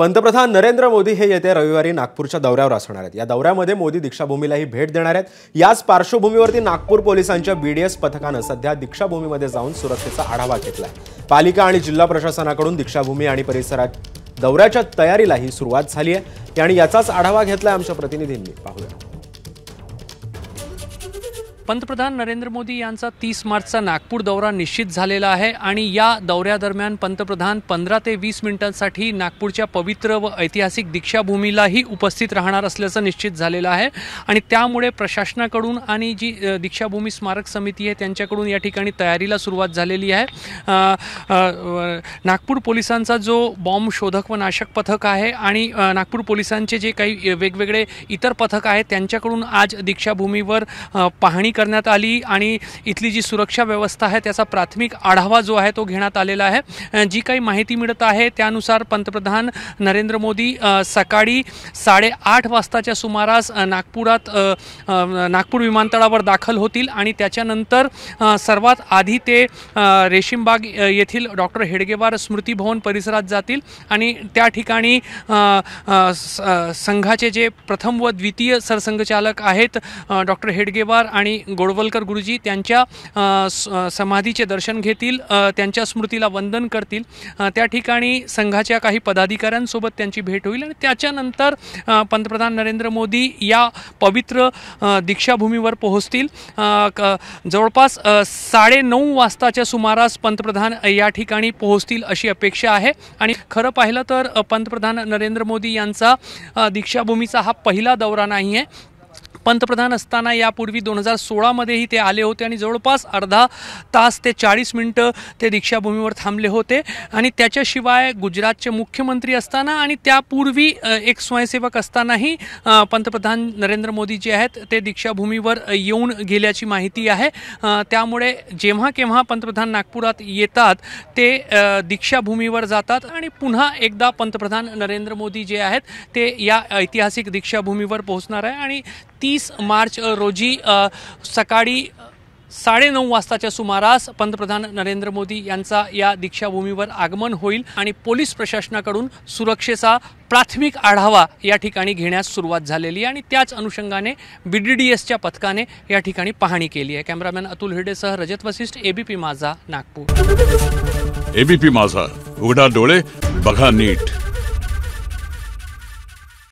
पंतप्रधान नरेंद्र मोदी हे येत्या रविवारी नागपूरच्या दौऱ्यावर असणार आहेत। या दौऱ्यामध्ये मोदी दीक्षाभूमीलाही भेट देणार आहेत। याच पार्श्वभूमीवरती नागपूर पोलिसांच्या बीडीएस पथकाने सध्या दीक्षाभूमीमध्ये जाऊन सुरक्षेचा आढावा घेतलाय। पालिका आणि जिल्हा प्रशासनाकडून दीक्षाभूमी आणि परिसरात दौऱ्याच्या तयारीलाही सुरुवात झाली आहे आणि याचाच आढावा घेतलाय आमच्या प्रतिनिधींनी। पाहूया। पंतप्रधान नरेंद्र मोदी यांचा 30 मार्चचा नागपूर दौरा निश्चित झालेला आहे आणि या दौऱ्यादरम्यान पंतप्रधान 15 ते 20 मिनिटांसाठी नागपूरच्या पवित्र व ऐतिहासिक दीक्षाभूमीलाही उपस्थित राहणार असल्याचं निश्चित झालेलं आहे आणि त्यामुळे प्रशासनाकडून आणि जी दीक्षाभूमी स्मारक समिती आहे त्यांच्याकडून या ठिकाणी तयारीला सुरुवात झालेली आहे। नागपूर पोलिसांचा जो बॉम्ब शोधक व नाशक पथक आहे आणि नागपूर पोलिसांचे जे काही वेगवेगळे इतर पथक आहेत त्यांच्याकडून आज दीक्षाभूमीवर पाहणी करण्यात आली आणि इथली जी सुरक्षा व्यवस्था आहे त्याचा प्राथमिक आढावा जो आहे तो घेण्यात आलेला आहे। जी काही माहिती मिळत आहे त्यानुसार पंतप्रधान नरेंद्र मोदी सकाळी 8:30 वाजताच्या सुमारास नागपूर विमानतळावर दाखल होतील आणि त्याच्यानंतर सर्वात आधी ते रेशीमबाग येथील डॉक्टर हेडगेवार स्मृती भवन परिसरात जातील आणि त्या ठिकाणी संघाचे जे प्रथम व द्वितीय सरसंघचालक आहेत डॉक्टर हेडगेवार आणि गोडवलकर गुरुजी त्यांच्या समाधीचे दर्शन घेतील, त्यांच्या स्मृतीला वंदन करतील। त्या ठिकाणी संघाच्या काही पदाधिकाऱ्यांसोबत त्यांची भेट होईल आणि त्याच्यानंतर पंतप्रधान नरेंद्र मोदी या पवित्र दीक्षाभूमीवर पोहोचतील। जवळपास 9:30 वाजताच्या सुमारास पंतप्रधान या ठिकाणी पोहोचतील अशी अपेक्षा आहे आणि खरं पाहिलं तर पंतप्रधान नरेंद्र मोदी यांचा दीक्षाभूमीचा हा पहिला दौरा नाही आहे। पंतप्रधान असताना यापूर्वी 2016 मध्येही ते आले होते आणि जवळपास अर्धा तास ते 40 मिनिटं ते दीक्षाभूमीवर थांबले होते आणि त्याच्याशिवाय गुजरातचे मुख्यमंत्री असताना आणि त्यापूर्वी एक स्वयंसेवक असतानाही पंतप्रधान नरेंद्र मोदी जे आहेत ते दीक्षाभूमीवर येऊन गेल्याची माहिती आहे। त्यामुळे जेव्हा केव्हा पंतप्रधान नागपुरात येतात ते दीक्षाभूमीवर जातात आणि पुन्हा एकदा पंतप्रधान नरेंद्र मोदी जे आहेत ते या ऐतिहासिक दीक्षाभूमीवर पोहोचणार आहे आणि 30 मार्च रोजी सकाळी 9:30 वाजताच्या सुमारास पंतप्रधान नरेंद्र मोदी यांचा या दीक्षाभूमीवर आगमन होईल आणि पोलीस प्रशासनाकडून सुरक्षेचा प्राथमिक आढावा या ठिकाणी घेण्यास सुरुवात झालेली आहे आणि त्याच अनुषंगाने बीडीडीएसच्या पथकाने या ठिकाणी पाहणी केली आहे। कॅमेरामॅन अतुल हिरडेसह रजत वशिष्ठ, एबीपी माझा, नागपूर। एबीपी माझा, उघडा डोळे बघा नीट।